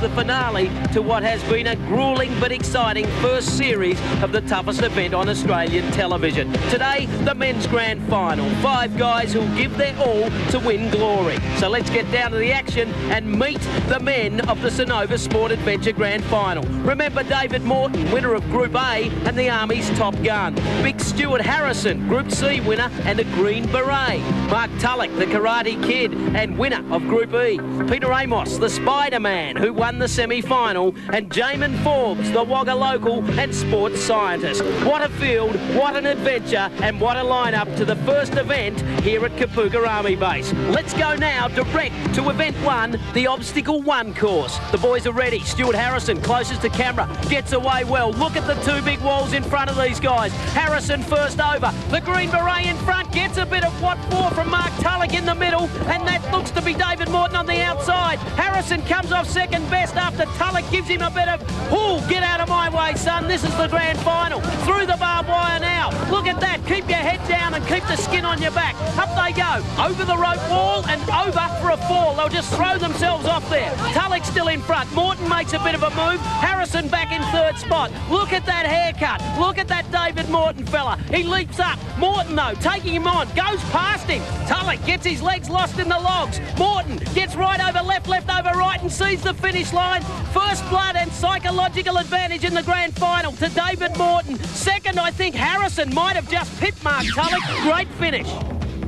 the finale to what has been a gruelling but exciting first series of the toughest event on Australian television. Today, the men's grand final. 5 guys who'll give their all to win glory. So let's get down to the action and meet the men of the Cenovis Sport Adventure Grand Final. Remember David Morton, winner of Group A and the Army's Top Gun. Big Stuart Harrison, Group C winner and a Green Beret. Mark Tulloch, the Karate Kid and winner of Group E. Peter Amos, the Spider-Man, who won the semi-final. And Jamin Forbes, the Wagga local and sports scientist. What a field, what an adventure, and what a lineup to the first event here at Kapooka Army Base. Let's go now direct to Event 1, the Obstacle 1 course. The boys are ready. Stuart Harrison, closest to camera, gets away well. Look at the 2 big walls in front of these guys. Harrison first over. The Green Beret in front gets a bit of what for from Mark Tulloch in the middle, and that looks to be David Morton on the outside. Harrison comes off second best after Tulloch gives him a bit of, "Ooh, get out of my way, son. This is the grand final." Through the barbed wire now. Look at that. Keep your head down and keep the skin on your back. Up they go. Over the rope wall and over for a fall. They'll just throw themselves off there. Tulloch still in front. Morton makes a bit of a move. Harrison back in 3rd spot. Look at that haircut. Look at that David Morton fella. He leaps up. Morton, though, taking him on. Goes past him. Tulloch gets his legs lost in the logs. Morton gets right over left, left over right and sees the finish line. First blood and psychological advantage in the grand final to David Morton. Second, I think Harrison might have just pipped Mark Tulloch. Great finish.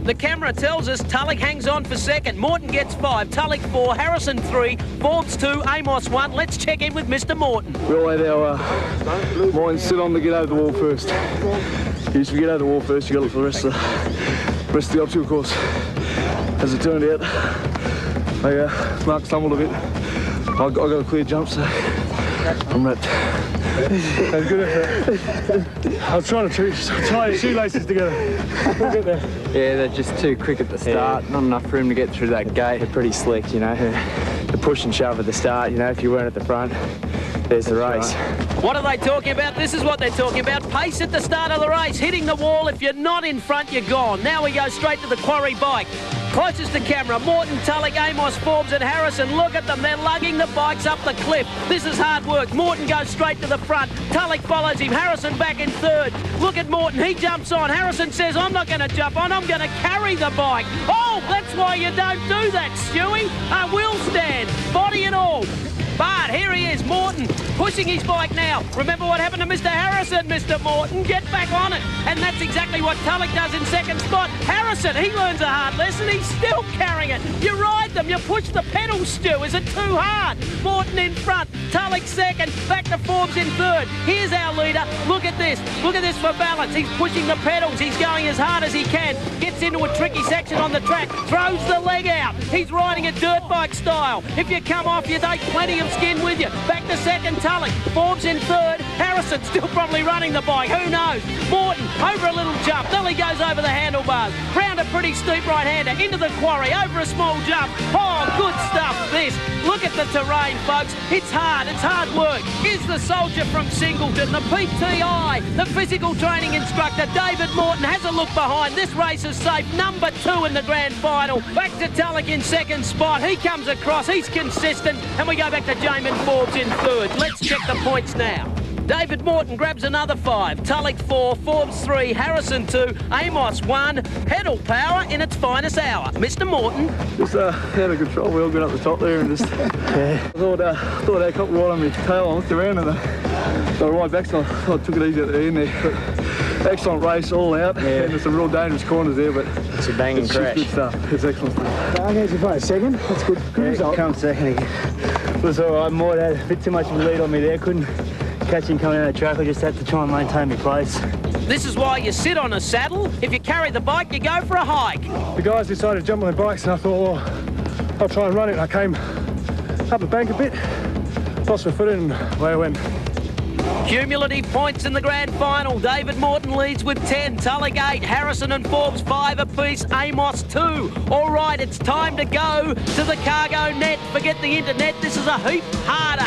The camera tells us Tulloch hangs on for second. Morton gets 5, Tulloch 4, Harrison 3, Forbes 2, Amos 1. Let's check in with Mr. Morton. We all had our minds sit on to get over the wall first. If you get over the wall first, you got to look for the rest of the obstacle course. As it turned out, Mark stumbled a bit. I got a clear jump, so I'm wrapped. That was good effort. I was trying to tie your shoelaces together. We'll get there. Yeah, they're just too quick at the start. Not enough room to get through that gate. They're pretty slick, you know. The push and shove at the start, you know, if you weren't at the front, there's the race. What are they talking about? This is what they're talking about. Pace at the start of the race. Hitting the wall. If you're not in front, you're gone. Now we go straight to the quarry bike. Closest to camera, Morton, Tulloch, Amos, Forbes and Harrison. Look at them, they're lugging the bikes up the cliff. This is hard work. Morton goes straight to the front. Tulloch follows him. Harrison back in 3rd. Look at Morton, he jumps on. Harrison says, "I'm not going to jump on, I'm going to carry the bike." Oh, that's why you don't do that, Stewie. A wheel stand, body and all. But here he is, Morton, pushing his bike now. Remember what happened to Mr. Harrison, Mr. Morton? Get back on it. And that's exactly what Tulloch does in 2nd spot. Harrison, he learns a hard lesson. He's still carrying it. You ride them. You push the pedals, Stu. Is it too hard? Morton in front. Tulloch 2nd. Back to Forbes in 3rd. Here's our leader. Look at this. Look at this for balance. He's pushing the pedals. He's going as hard as he can. Gets into a tricky section on the track. Throws the leg out. He's riding it dirt bike style. If you come off, you take plenty of skin with you. Back to 2nd, Tulloch. Forbes in 3rd. Harrison still probably running the bike. Who knows? Morton over a little jump. Then he goes over the handlebars. Round a pretty steep right-hander. Into the quarry. Over a small jump. Oh, good stuff, this. Look at the terrain, folks. It's hard. It's hard work. Here's the soldier from Singleton, the PTI, the physical training instructor, David Morton, has a look behind. This race is safe. Number 2 in the grand final. Back to Tulloch in 2nd spot. He comes across. He's consistent. And we go back to Jamin Forbes in 3rd. Let's check the points now. David Morton grabs another 5, Tulloch 4, Forbes 3, Harrison 2, Amos 1. Pedal power in its finest hour. Mr. Morton. Just had a control wheel going up the top there and just, I thought I had a couple right on my tail. I looked around and they were right back, so I took it easy at the end there. But excellent race all out, and there's some real dangerous corners there, but it's a banging crash. Good stuff. It's excellent stuff. How's your fight? 2nd? That's good. Good result. Come 2nd again. It was all right. Mort had a bit too much of a lead on me there. Couldn't catch him coming out of the track. I just had to try and maintain my place. This is why you sit on a saddle. If you carry the bike, you go for a hike. The guys decided to jump on their bikes and I thought, well, I'll try and run it. And I came up the bank a bit, lost my footing and away I went. Cumulative points in the grand final. David Morton leads with 10, Tulloch 8, Harrison and Forbes 5 apiece, Amos 2. All right, it's time to go to the cargo net. Forget the internet, this is a heap harder.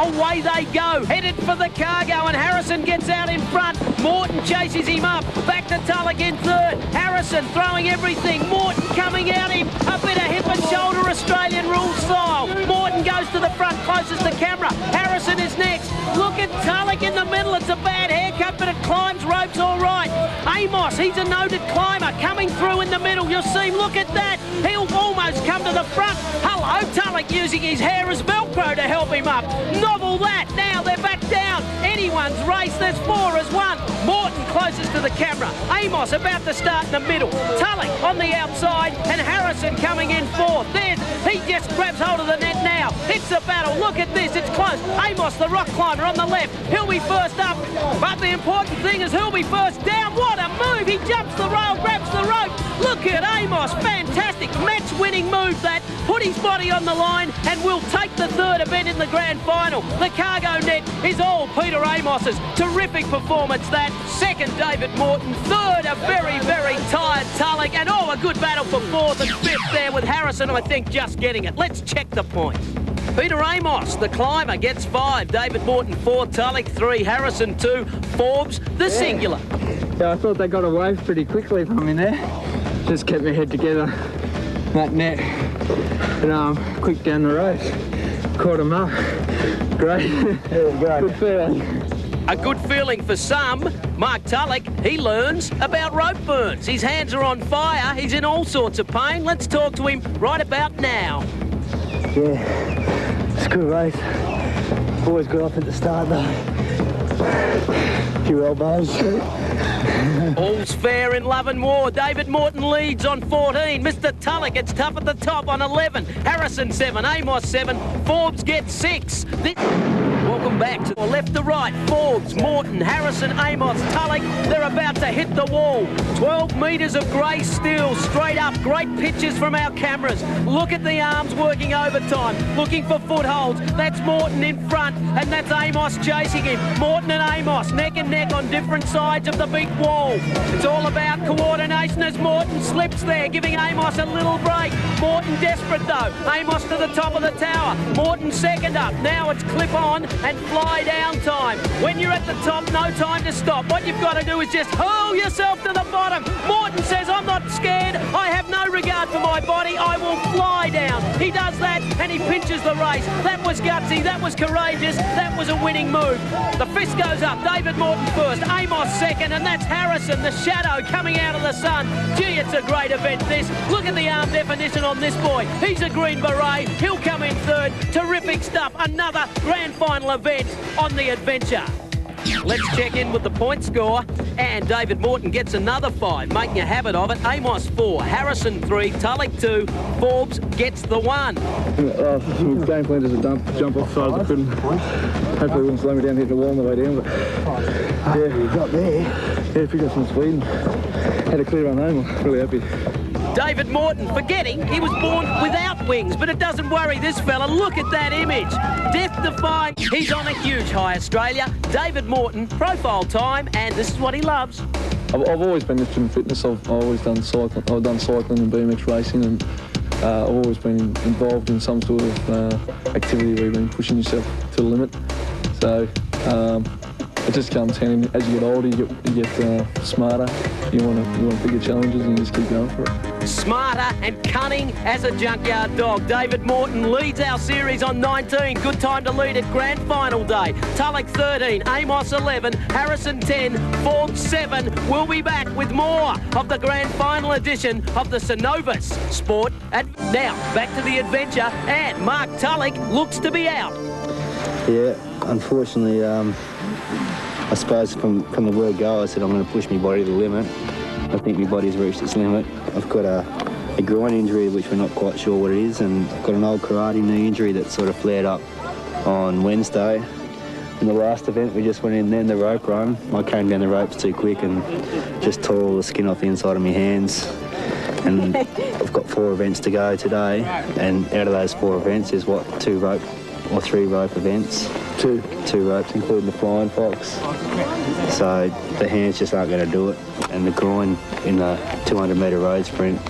Away they go, headed for the cargo, and Harrison gets out in front. Morton chases him up, back to Tulloch in third. Harrison throwing everything, Morton coming out him. A bit of hip and shoulder Australian rule style. Morton goes to the front closest to camera. Harrison is next. Look at Tulloch in the middle. It's a bad haircut, but it climbs ropes all right. Amos, he's a noted climber, coming through in the middle. You'll see, look at that. He'll almost come to the front. Hello, Tulloch using his hair as Velcro to help him up. Novel that. Now they're back down. Anyone's race. There's 4 as 1. Morton closest to the camera. Amos about to start in the middle. Tulloch on the outside, and Harrison coming in 4th. He just grabs hold of the net now. It's a battle. Look at this. It's close. Amos, the rock climber on the left. He'll be first up. But the important thing is who'll be first down. What a move. He jumps the rail, grabs the rope. Look at Amos. Fantastic match-winning move that. Put his body on the line and will take the 3rd event in the grand final. The cargo net is all Peter Amos's. Terrific performance that. 2nd, David Morton. 3rd, a very, very tired Tulloch. And a good battle for 4th and 5th there with Harrison, I think, just getting it. Let's check the points. Peter Amos, the climber, gets 5. David Morton 4, Tulloch 3, Harrison 2, Forbes the singular. Yeah, I thought they got away pretty quickly from me there. Just kept my head together, that net, and quick down the race. Caught him up. Great. Good feeling. A good feeling for some. Mark Tulloch, he learns about rope burns. His hands are on fire. He's in all sorts of pain. Let's talk to him right about now. Yeah, it's a good race. Always got off at the start though. A few elbows. All's fair in love and war. David Morton leads on 14. Mr. Tulloch, it's tough at the top on 11. Harrison 7, Amos 7, Forbes gets 6. Welcome back to left to right. Forbes, Morton, Harrison, Amos, Tulloch. They're about to hit the wall. 12 metres of grey steel straight up. Great pictures from our cameras. Look at the arms working overtime, looking for footholds. That's Morton in front, and that's Amos chasing him. Morton and Amos neck and neck on different sides of the big wall. It's all about coordination as Morton slips there, giving Amos a little break. Morton desperate though. Amos to the top of the tower. Morton 2nd up. Now it's clip on and fly down time. When you're at the top, no time to stop. What you've got to do is just hurl yourself to the bottom. Morton says, I'm not scared. I have no regard for my body. I will fly down. He does that and he pinches the race. That was gutsy. That was courageous. That was a winning move. The fist goes up. David Morton first. Amos 2nd, and that's Harrison, the shadow coming out of the sun. Gee, it's a great event this. Look at the arm definition on this boy. He's a green beret. He'll come in 3rd. Terrific stuff. Another grand final event on the adventure. Let's check in with the point score, and David Morton gets another 5, making a habit of it. Amos 4, Harrison 3, Tulloch 2, Forbes gets the 1. Game plan is a jump off side. I couldn't. Hopefully it wouldn't slow me down hitting the wall on the way down, but yeah, you got there. Yeah, picked up some speed and had a clear run home. I'm really happy. David Morton, forgetting he was born without wings, but it doesn't worry this fella. Look at that image. Death-defying. He's on a huge high, Australia. David Morton, profile time, and this is what he loves. I've always been interested in fitness. I've always done cycling. I've done cycling and BMX racing, and I've always been involved in some sort of activity where you've been pushing yourself to the limit. So it just comes handy. As you get older, you get smarter. You want bigger challenges, and you just keep going for it. Smarter and cunning as a junkyard dog. David Morton leads our series on 19. Good time to lead at grand final day. Tulloch 13, Amos 11, Harrison 10, Forbes 7. We'll be back with more of the grand final edition of the Cenovis Sport. Now, back to the adventure, and Mark Tulloch looks to be out. Yeah, unfortunately, I suppose from the word go, I said I'm going to push my body to the limit. I think my body's reached its limit. I've got a groin injury, which we're not quite sure what it is, and I've got an old karate knee injury that sort of flared up on Wednesday. In the last event, we just went in then, the rope run. I came down the ropes too quick and just tore all the skin off the inside of my hands. And I've got 4 events to go today, and out of those 4 events is 2 rope or 3 rope events. Two ropes, including the flying fox. So the hands just aren't going to do it. And the groin in the 200-metre road sprint,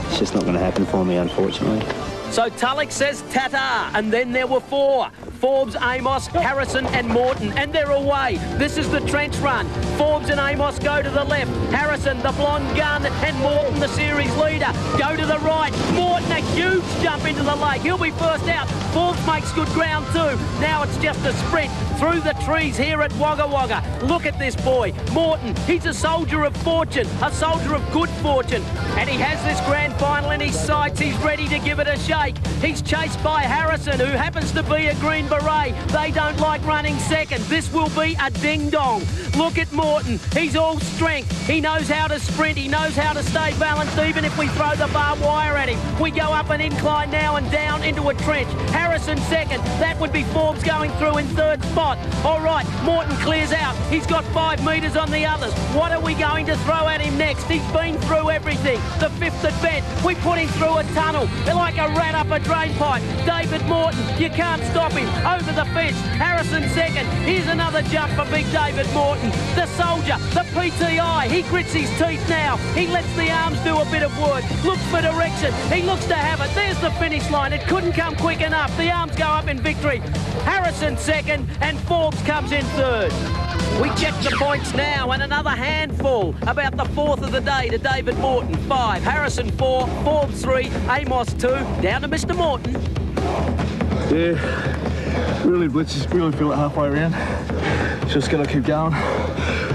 it's just not going to happen for me, unfortunately. So Tulloch says ta-ta, and then there were four. Forbes, Amos, Harrison and Morton, and they're away. This is the trench run. Forbes and Amos go to the left. Harrison, the blonde gun, and Morton, the series leader, go to the right. Morton, a huge jump into the lake. He'll be first out. Forbes makes good ground too. Now it's just a sprint through the trees here at Wagga Wagga. Look at this boy, Morton. He's a soldier of fortune, a soldier of good fortune. And he has this grand final in his sights. He's ready to give it a shake. He's chased by Harrison, who happens to be a green beret. They don't like running second. This will be a ding-dong. Look at Morton. He's all strength. He knows how to sprint. He knows how to stay balanced, even if we throw the barbed wire at him. We go up an incline now and down into a trench. Harrison second. That would be Forbes going through in third spot. All right, Morton clears out. He's got 5 metres on the others. What are we going to throw at him next? He's been through everything. The fifth event, we put him through a tunnel. They're like a rat up a drain pipe. David Morton, you can't stop him. Over the fence, Harrison second. Here's another jump for big David Morton. The soldier, the PTI, he grits his teeth now. He lets the arms do a bit of work. Looks for direction. He looks to have it. There's the finish line. It couldn't come quick enough. The arms go up in victory. Harrison second and Forbes comes in third. We check the points now, and another handful. About the fourth of the day to David Morton, 5. Harrison 4, Forbes 3, Amos 2. Down to Mr. Morton. Yeah, really blitzes, really feel it halfway around. Just got to keep going.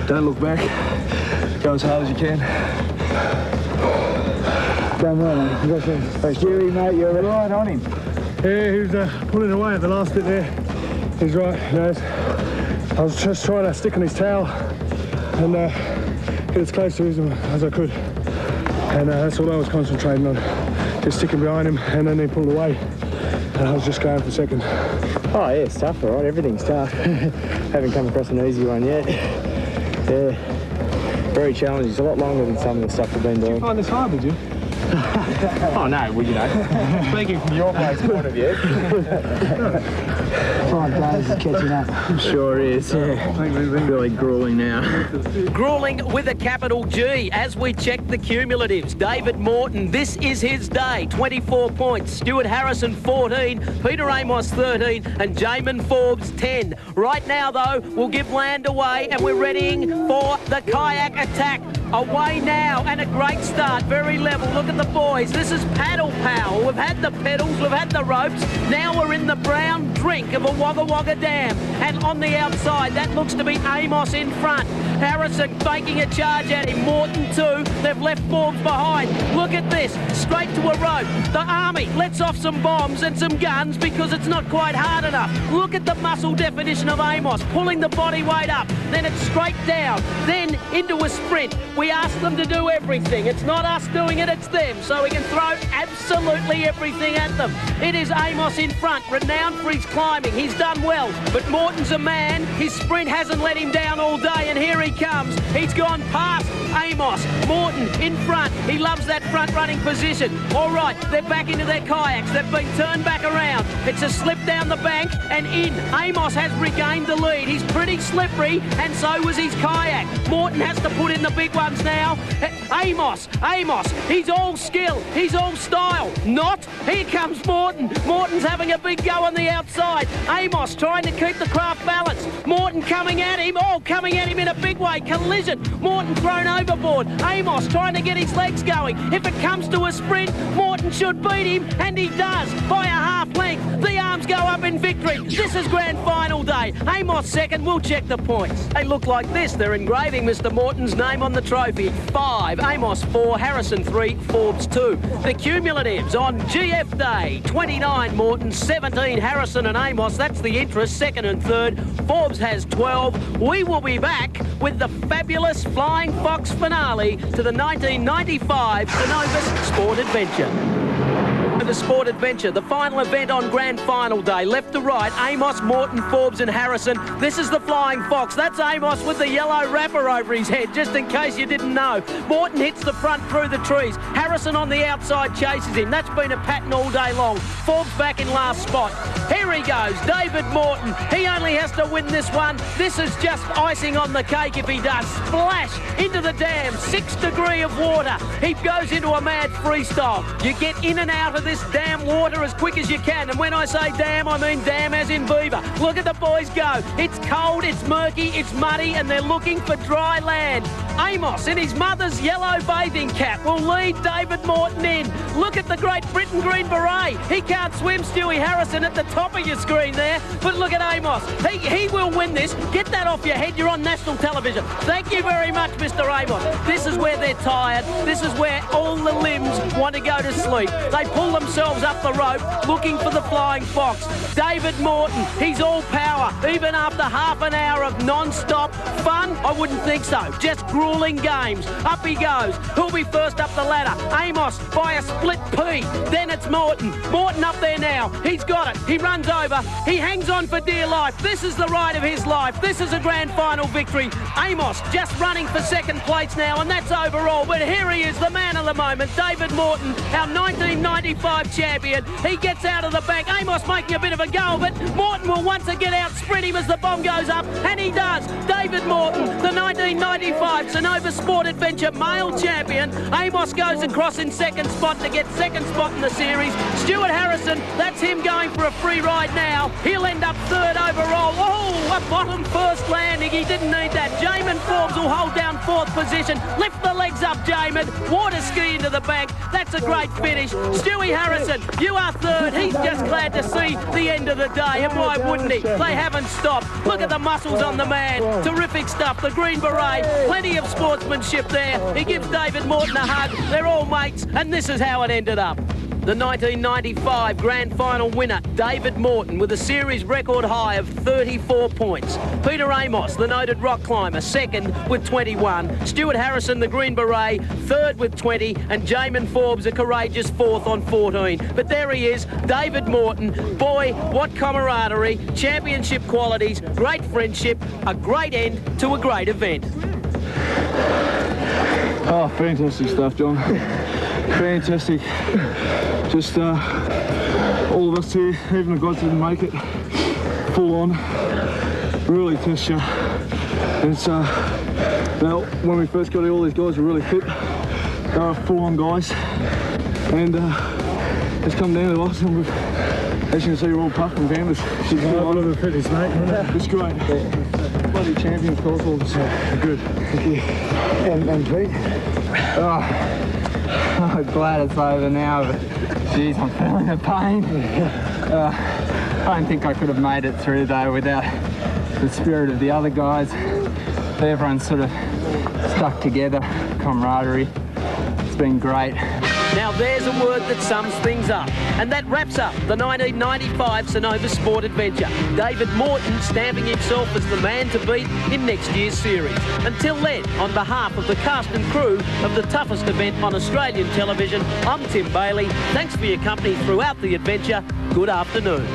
Don't look back. Go as hard as you can. Done well, mate. Congratulations. Thanks, Jerry, mate. You're right on him. Yeah, he was pulling away at the last bit there. He's right, he knows. I was just trying to stick on his tail and get as close to him as I could. And that's all I was concentrating on, just sticking behind him, and then he pulled away. And I was just going for second. Oh, yeah, it's tough, all right. Everything's tough. Haven't come across an easy one yet. Yeah, very challenging. It's a lot longer than some of the stuff we've been doing. Did you find this hard, did you? Oh, no, well, you know. Speaking from your place point of view. 5 days is catching up. Sure is, yeah. Really gruelling now. Gruelling with a capital G as we check the cumulatives. David Morton, this is his day, 24 points. Stuart Harrison, 14. Peter Amos, 13. And Jamin Forbes, 10. Right now, though, we'll give land away and we're readying for the kayak attack. Away now, and a great start, very level. Look at the boys. This is paddle power. We've had the pedals, we've had the ropes. Now we're in the brown drink of a Wagga Wagga dam. And on the outside, that looks to be Amos in front. Harrison making a charge at him. Morton too. They've left Forbes behind. Look at this, straight to a rope. The army lets off some bombs and some guns because it's not quite hard enough. Look at the muscle definition of Amos, pulling the body weight up. Then it's straight down, then into a sprint. We ask them to do everything. It's not us doing it, it's them. So we can throw absolutely everything at them. It is Amos in front, renowned for his climbing. He's done well, but Morton's a man. His sprint hasn't let him down all day, and here he comes. He's gone past Amos. Morton in front. He loves that front running position. All right, they're back into their kayaks. They've been turned back around. It's a slip down the bank and in. Amos has regained the lead. He's pretty slippery, and so was his kayak. Morton has to put in the big ones now. Amos, he's all skill, he's all style. Not, here comes Morton. Morton's having a big go on the outside. Amos trying to keep the craft balanced. Morton coming at him, coming at him in a big way. Collision, Morton thrown overboard. Amos trying to get his legs going. If it comes to a sprint, Morton should beat him, and he does, by a half length. The arms go up in victory. This is grand final day. Amos second, we'll check the points. They look like this. They're engraving Mr. Morton's name on the trophy. 5, Amos 4, Harrison 3, Forbes 2. The cumulatives on GF Day, 29 Morton, 17 Harrison and Amos. That's the interest, second and third. Forbes has 12. We will be back with the fabulous Flying Fox finale to the 1995 Cenovis Sport Adventure. The Sport Adventure, the final event on grand final day. Left to right, Amos, Morton, Forbes and Harrison. This is the Flying Fox. That's Amos with the yellow wrapper over his head, just in case you didn't know. Morton hits the front through the trees. Harrison on the outside chases him. That's been a pattern all day long. Forbes back in last spot. Here Here he goes, David Morton. He only has to win this one. This is just icing on the cake if he does. Splash into the dam, 6 degrees of water. He goes into a mad freestyle. You get in and out of this damn water as quick as you can. And when I say dam, I mean dam as in beaver. Look at the boys go. It's cold, it's murky, it's muddy, and they're looking for dry land. Amos, in his mother's yellow bathing cap, will lead David Morton in. Look at the Great Britain Green Beret. He can't swim, Stewie Harrison, at the top of your screen there. But look at Amos. He will win this. Get that off your head. You're on national television. Thank you very much, Mr. Amos. This is where they're tired. This is where all the limbs want to go to sleep. They pull themselves up the rope looking for the flying fox. David Morton, he's all power. Even after half an hour of non-stop fun, I wouldn't think so. Just grueling games. Up he goes. Who'll be first up the ladder? Amos by a split P. Then it's Morton. Morton up there now. He's got it. He runs over. He hangs on for dear life. This is the ride of his life. This is a grand final victory. Amos just running for second place now, and that's overall. But here he is, the man of the moment, David Morton, our 1995 champion. He gets out of the back. Amos making a bit of a go, but Morton will once again outsprint him as the bomb goes up, and he does. David Morton, the 1995 Cenovis Sport Adventure male champion. Amos goes across in second spot to get second spot in the series. Stuart Harrison, that's him going for a free ride now. He'll end up third overall. Oh, a bottom first landing. He didn't need that. Jamin Forbes will hold down fourth position. Lift the legs up, Jamin. Water ski into the back. That's a great finish. Stewie Harrison, you are third. He's just glad to see the end of the day, and why wouldn't he? They haven't stopped. Look at the muscles on the man. Terrific stuff. The green beret. Plenty of sportsmanship there. He gives David Morton a hug. They're all mates, and this is how it ended up. The 1995 Grand Final winner, David Morton, with a series record high of 34 points. Peter Amos, the noted rock climber, second with 21. Stuart Harrison, the Green Beret, third with 20. And Jamin Forbes, a courageous fourth on 14. But there he is, David Morton. Boy, what camaraderie, championship qualities, great friendship, a great end to a great event. Oh, fantastic stuff, John. Fantastic. Just all of us here, even the guys didn't make it, full on, really test you. It's now when we first got here, all these guys were really fit. They were full on guys, and it's come down to us, and we've, as you can see, we're all puffed and bambers. One of the fittest, mate. It's great. Bloody champions, of course. So good. Thank you. And Pete. I'm glad it's over now, but geez, I'm feeling the pain. I don't think I could have made it through though without the spirit of the other guys. Everyone's sort of stuck together, camaraderie. It's been great. Now there's a word that sums things up. And that wraps up the 1995 Cenovis Sport Adventure. David Morton stamping himself as the man to beat in next year's series. Until then, on behalf of the cast and crew of the toughest event on Australian television, I'm Tim Bailey. Thanks for your company throughout the adventure. Good afternoon.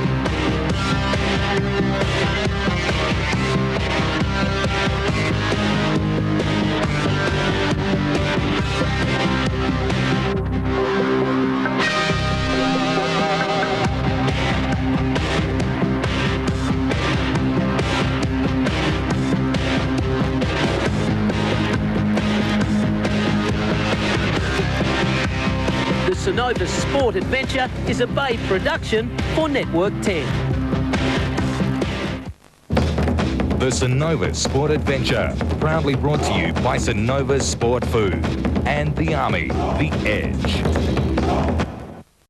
The Cenovis Sport Adventure is a Bay production for Network 10. The Cenovis Sport Adventure, proudly brought to you by Cenovis Sport Food and the Army, The Edge.